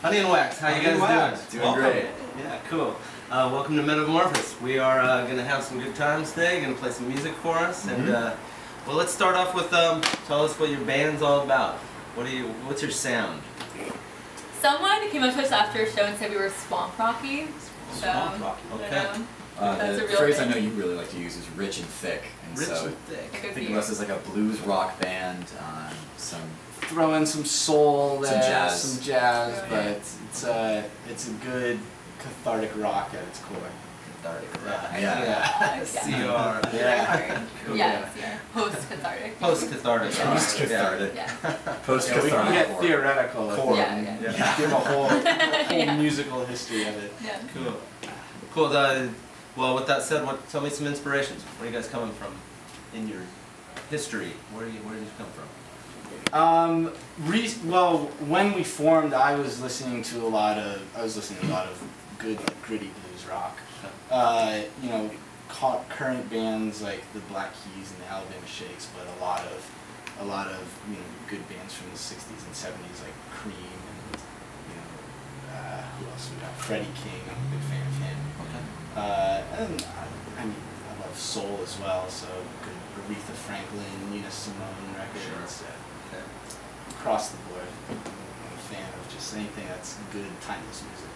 Honey and Wax, how you guys doing? Doing great. Yeah, cool. Welcome to Metamorphis. We are going to have some good times today, going to play some music for us. And well, let's start off with, tell us what your band's all about. What's your sound? Someone came up to us after a show and said we were swamp rocky. Swamp rocky, okay. The phrase I know you really like to use is rich and thick. And Rich so and thick. think of us as like a blues rock band, Throw in some soul there, some jazz, Yeah. but it's a good cathartic rock at its core. Cathartic rock. Yeah. CR. Yeah. Cool. Yeah, post-cathartic. Post-cathartic. Post-cathartic. Yeah. We can get theoretical Chord. and Yeah. give a whole Yeah. musical history of it. Yeah. Cool. Cool. Well, with that said, tell me some inspirations. Where are you guys coming from in your history? Where did you come from? Well, when we formed, I was listening to a lot of good, like, gritty blues rock. You know, current bands like the Black Keys and the Alabama Shakes, but a lot of you know, good bands from the '60s and '70s like Cream and who else we got? Freddie King. I'm a big fan of him. And I mean, I love soul as well. So good Aretha Franklin, Nina Simone records. Sure. Across the board, I'm a fan of just anything that's good, timeless music.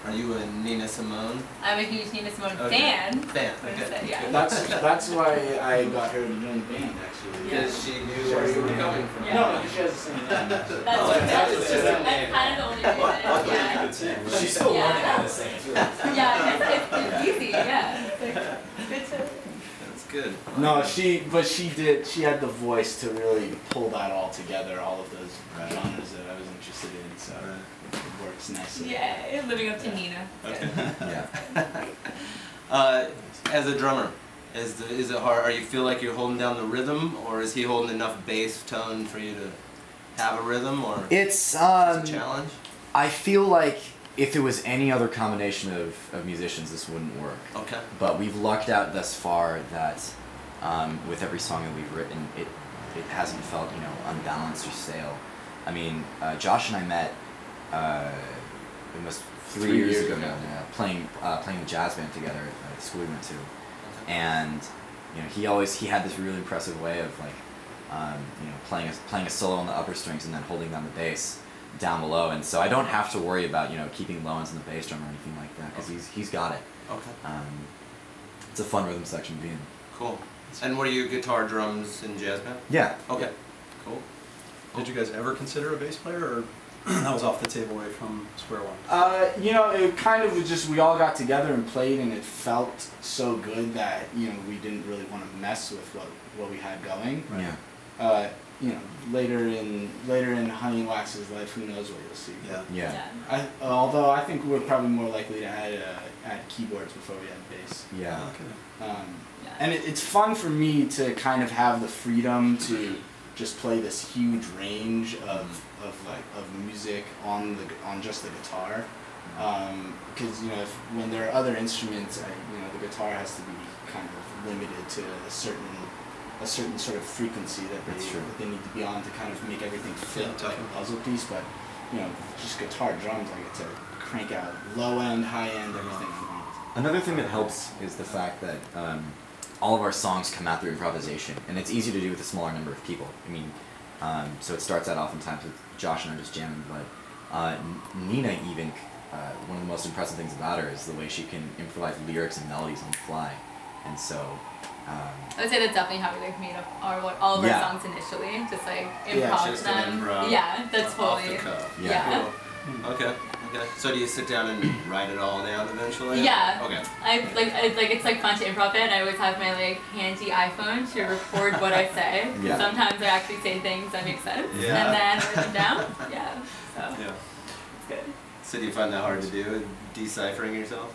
Are you a Nina Simone? I'm a huge Nina Simone Fan, fan. okay. Yeah. That's why I got her to join the band, actually. Because she knew where you were coming from. Yeah. No, she has the same name. That's kind of the only reason. Yeah. She's still Yeah. learning how to sing too. Yeah, it's easy. Yeah. It's like, good to. That's good. No, she had the voice to really pull that all together, all of those genres that I was interested in, so it works nicely. Yeah, living up to Nina. Okay. Yeah. As a drummer, is it hard? Are you feel like you're holding down the rhythm, or is he holding enough bass tone for you to have a rhythm, or It's is it a challenge? I feel like if it was any other combination of musicians, this wouldn't work. Okay. But we've lucked out thus far that with every song that we've written, it hasn't felt, you know, unbalanced or stale. I mean, Josh and I met almost 3 years ago now, playing the jazz band together at the school we went to, and you know he had this really impressive way of like you know playing a solo on the upper strings and then holding down the bass down below, and so I don't have to worry about, you know, keeping low ends in the bass drum or anything like that, because he's got it. Okay. It's a fun rhythm section to be in. Cool. And were you guitar, drums, in jazz band? Yeah. Okay. Cool. Did you guys ever consider a bass player, or that was off the table right from square one? You know, it kind of was just, we all got together and played, and it felt so good that, you know, we didn't really want to mess with what we had going. Right. Yeah. You know, later in Honey and Wax's life, who knows what you'll see. Yeah. Yeah. Although I think we're probably more likely to add keyboards before we add bass. Yeah. Okay. And it's fun for me to kind of have the freedom to just play this huge range of music on just the guitar, because you know, when there are other instruments, you know, the guitar has to be kind of limited to a certain sort of frequency that they need to be on to kind of make everything fit like a puzzle piece. But you know, just guitar, drums, I get to crank out low end, high end, everything. Another thing that helps is the fact that all of our songs come out through improvisation, and it's easy to do with a smaller number of people. I mean, so it starts out oftentimes with Josh and I just jamming, but Nina even, one of the most impressive things about her is the way she can improvise lyrics and melodies on the fly, and so. I would say that's definitely how we like made up all of our songs initially, just like improv just them. an improv. Yeah, that's Off totally. the cuff. Yeah. Cool. Okay. So do you sit down and write it all down eventually? Yeah. Okay. It's like fun to improv it. I always have my like handy iPhone to record what I say. Yeah. Sometimes I actually say things that make sense, Yeah. and then write them down. Yeah. So Yeah. it's good. So do you find that hard to do, deciphering yourself?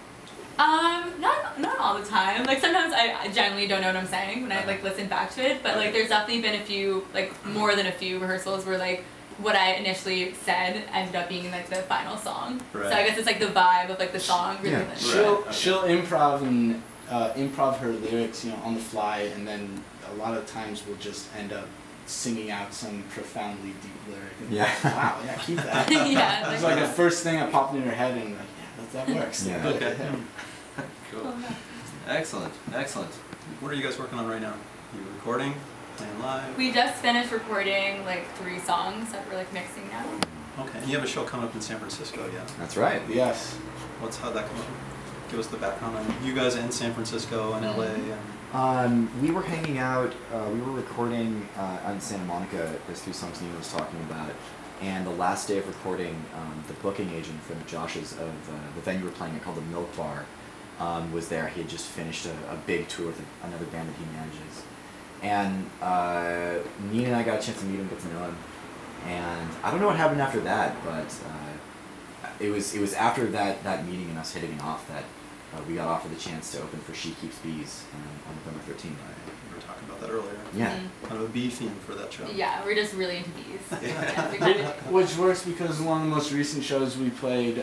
Not all the time. Like sometimes I genuinely don't know what I'm saying when I like listen back to it. But like there's definitely been a few, like more than a few rehearsals where like what I initially said ended up being like the final song. Right. So I guess it's like the vibe of like the song really. Yeah. Like, She'll improv and improv her lyrics, you know, on the fly, and then a lot of times we'll just end up singing out some profoundly deep lyric. And Yeah. wow, yeah, keep that. Yeah. It was like the first thing that popped in your head, and like, yeah, that works. Yeah. Good. Okay. Yeah. Cool. Excellent. Excellent. What are you guys working on right now? You recording? Playing live? We just finished recording like 3 songs that we're like mixing now. Okay. And you have a show coming up in San Francisco, yeah? That's right. Yes. How'd that come up? Give us the background on you guys in San Francisco and LA and We were hanging out, we were recording on Santa Monica, those 3 songs Nina was talking about, and the last day of recording, the booking agent from Josh's of the venue we're playing at called the Milk Bar was there. He had just finished a big tour with another band that he manages. And Nina and I got a chance to meet him, get to know him, and I don't know what happened after that, but it was after that meeting and us hitting it off that we got offered the chance to open for She Keeps Bees on November 13th. we were talking about that earlier. Yeah. Kind of a bee theme for that show. Yeah, we're just really into bees. Yeah. We kinda do. Which works because one of the most recent shows we played,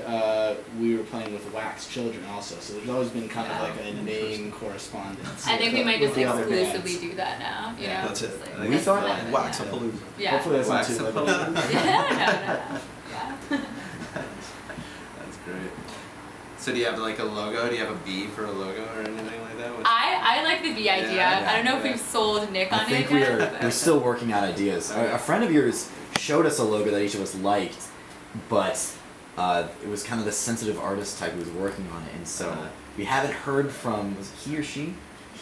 we were playing with Wax Children also, so there's always been kind of like a name correspondence. I think we might with just the other exclusively bands. do that now. You Yeah, know? that's just it. like- I think We thought yeah. Wax-a-palooza. Yeah. Hopefully that's not Wax too a late. palooza. Yeah, no. That's great. So do you have like a logo? Do you have a bee for a logo or anything like that? I like the bee idea. Yeah, I don't know if yeah. we've sold Nick on I think it yet. we're still working out ideas. A friend of yours showed us a logo that each of us liked, but it was kind of the sensitive artist type who was working on it, and so we haven't heard from, was it he or she?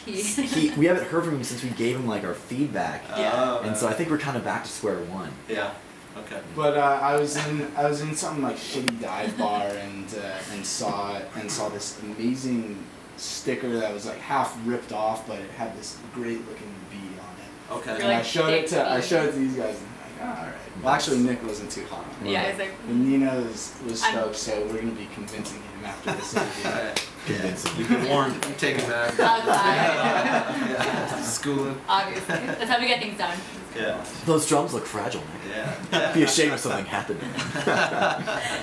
We haven't heard from him since we gave him like our feedback, and so I think we're kind of back to square one. Yeah. Okay. But I was in some like shitty dive bar and saw this amazing sticker that was like half ripped off, but it had this great looking bee on it. Okay. Really? And I showed it to Fake bee. these guys, and they're like, all right. Well, actually, Nick wasn't too hot on it. Yeah, it's like But Nina was I'm- stoked, so we're gonna be convincing him after this interview. Alright. Convincing. You've been warned. Take it back. outside. Yeah. Schooling. Obviously, that's how we get things done. Yeah. Those drums look fragile, Nick. Yeah. Be ashamed if something happened.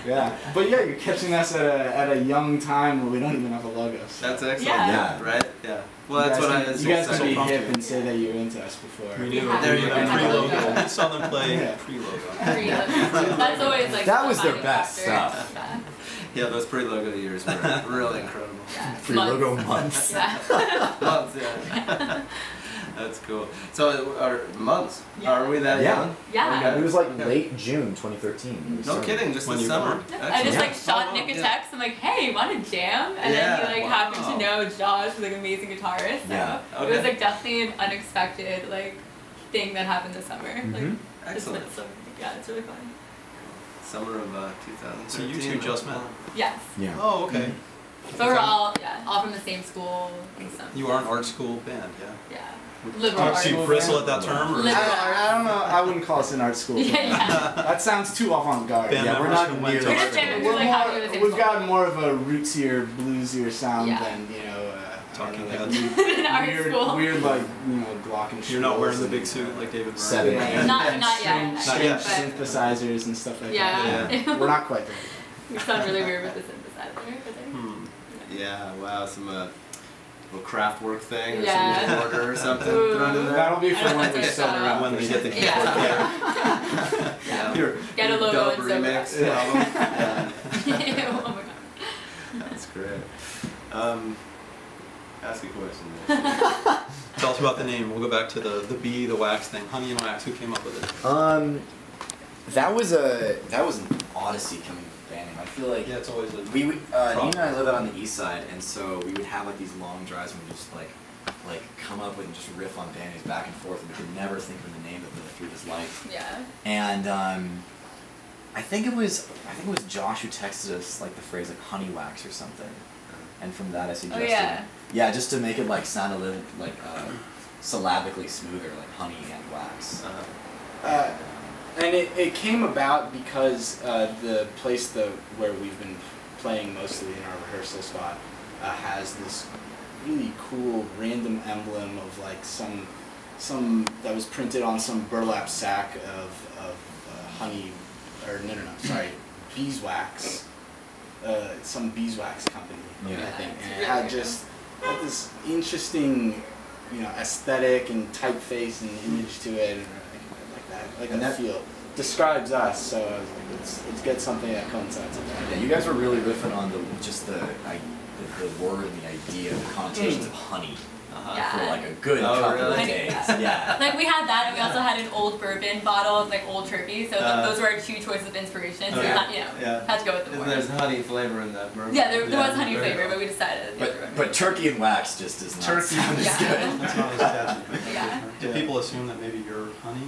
Yeah, but yeah, you're catching us at a young time where we don't even have a logo. So. That's excellent. Yeah. Right? Yeah. Well, that's what I was You guys can be excited hip and say that you're into us before. We Yeah. knew There you go. pre-logo. We saw them play Yeah. pre-logo. That's always like That the was their defining best factor. stuff. Yeah. Yeah, those pre-logo years were really incredible. Yeah. Free logo Months. months. Yeah. Months, yeah. That's cool. So, months? Yeah. Are we that Yeah. young? Yeah. It was like late June 2013. when we No started. kidding, just When the you summer. were- I just Excellent. like shot Oh, Nick a yeah. text. I'm like, hey, want to jam? And Yeah, then he like happened wow. to know Josh, was like amazing guitarist. So Yeah. it was Okay. like definitely an unexpected like thing that happened this summer. Like, Mhm. Excellent. It's, so, yeah, it's really fun. Summer of 2013. So you two just met? Yes. Yeah. Oh, okay. So we're all all from the same school and stuff. You are an art school band, yeah. Yeah. Liberal Art art. Do you school bristle band? at that term? Or? Liberal. I don't know. I wouldn't call us an art school. Yeah, yeah. That sounds too avant-garde. Band Yeah, we're members not who went nearly- to We're art just famous. school. We're like happy with the same We've school. got more of a rootsier, bluesier sound Yeah. than Talking I don't heads. know, In art weird, school. weird like glockenspiels. You're not wearing the and, big suit like David Byrne. 7 a.m. Not yet. Not Strange yet. synthesizers and stuff like Yeah. that. We're not quite there. We sound really weird with the synthesizer. But Hmm. Yeah, wow, some little craft work thing or Yeah. some order or something Ooh. thrown in there. That'll be I for don't when know we if sober it's, up. When they get the keyboard. Yeah. Yeah. Yeah. Get a logo dub and sober remix up. album. Yeah. Oh my god. That's great. Ask a question. Tell us about the name. We'll go back to the bee, the wax thing. Honey and wax. Who came up with it? That was an odyssey coming with the band name. I feel like Yeah, it's always a we would Nina and I live out on the east side, and so we would have like these long drives and we just like come up with and just riff on band names back and forth, and we could never think of the name that the three of us liked. Yeah. And I think it was Josh who texted us like the phrase like honey wax or something, and from that I suggested just to make it like sound a little like syllabically smoother, like honey and wax. And it came about because the place where we've been playing mostly in our rehearsal spot has this really cool random emblem of like some that was printed on some burlap sack of honey, or no, sorry, beeswax, some beeswax company, Yeah. I think, It's and really it had cool. just had this interesting, aesthetic and typeface and image to it. And like And a that- feel. Describes us, so it's good something that coincides with that. Yeah, you guys were really riffing on the word and the idea, the connotations of honey Yeah. for like a good Oh, couple of really? days. Yeah. Yeah. Like we had that, and we also had an old bourbon bottle of like Old Turkey. So those were our two choices of inspiration. So we Okay. had, Yeah. had to go with the And more. there's honey flavor in that bourbon. Yeah, there was honey very flavor, cool. but we decided the other one. But turkey and wax just does not Turkey sound as Yeah. good. That's not as catchy. Yeah. Do Yeah. people assume that maybe you're honey?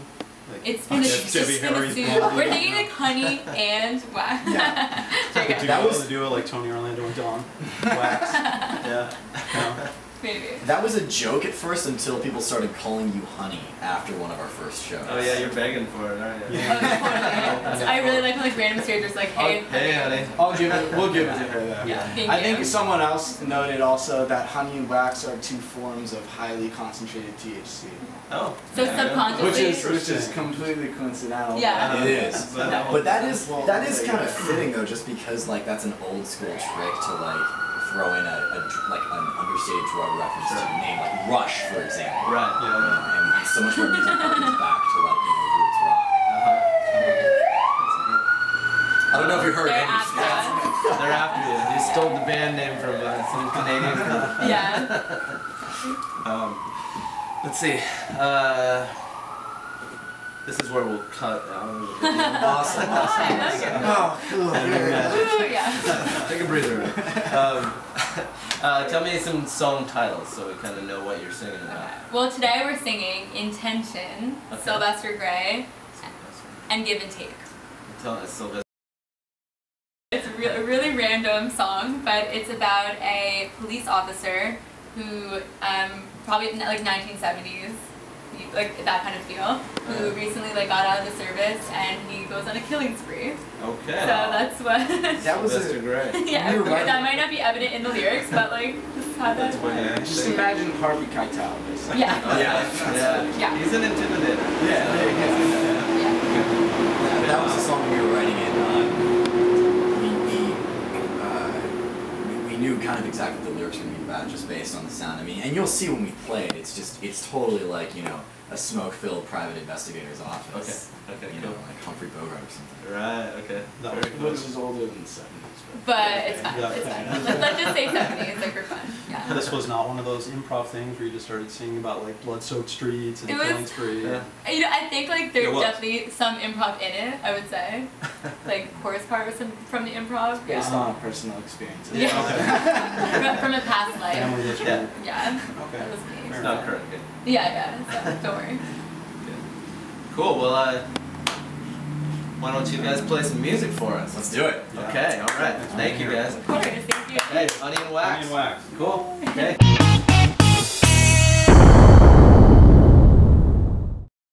Like, It's been, Debbie it's been Harry's assumed. bald We're eagle? thinking like honey and wax. Yeah. There you Could go. you That go was- to do it like Tony Orlando and Dawn? Wax. Yeah. No. Maybe. That was a joke at first until people started calling you honey after one of our first shows. Oh yeah, you're begging for it, aren't you? Oh, totally. I really like when like random strangers like, hey, Hey, honey. We'll give it to her though. Yeah, thank I you. think someone else noted also that honey and wax are two forms of highly concentrated THC, Oh. So yeah. subconsciously. which is completely coincidental. Yeah. It is. But- But that is kind of fitting though, just because like that's an old school trick to like throw in like an understated drug reference to a name, like Rush, for example. Right. Yeah. And so much more music harkens back to like roots rock. I don't know if you heard They're any after us. They're after you. You stole the band name from some Canadian group. Yeah. Let's see. This is where we'll cut out. Awesome. Oh, cool. Ooh, yeah. Take a breather. Tell me some song titles so we kind of know what you're singing about. Okay. Well, today we're singing Intention, Okay. Sylvester Gray, and Give and Take. Tell us, Sylvester. It's a really random song, but it's about a police officer who, probably in like 1970s, like that kind of feel, who recently like got out of the service and he goes on a killing spree. Okay. So that's what. That was Sylvester a, Gray. Yeah, You're right. that might not be evident in the lyrics, but like this is how That's that. what you Just imagine Harvey Keitel. Basically. Yeah. Yeah. Yeah. He's an intimidator. Yeah, there you go. Yeah. that was a song we were writing in. We knew kind of exactly what the lyrics were going to be about just based on the sound. I mean, and you'll see when we play it, it's totally like, you know, a smoke-filled private investigator's office. Okay, You cool. know, like Humphrey Bogart or something. Right, okay. That Very was- cool. Which is older than the 70s. But it's fine. Yeah. It's fine. Let's just say 70s, like we're fun. Yeah. This was not one of those improv things where you just started singing about like blood-soaked streets and It was- killing spree. Yeah. You know, I think like It there's was. definitely some improv in it. I would say, like chorus part was from the improv. Based Yeah. on personal experiences. Yeah. From a past life. Family history. Yeah. Yeah. Okay. That was me. Fair Not correct. Yeah. So don't worry. Cool. Well, why don't you guys play some music for us? Let's do it. Yeah. Okay. All right. Thank you, guys. Of course. Thank you. Hey, honey and wax. Honey and wax. Cool. Okay.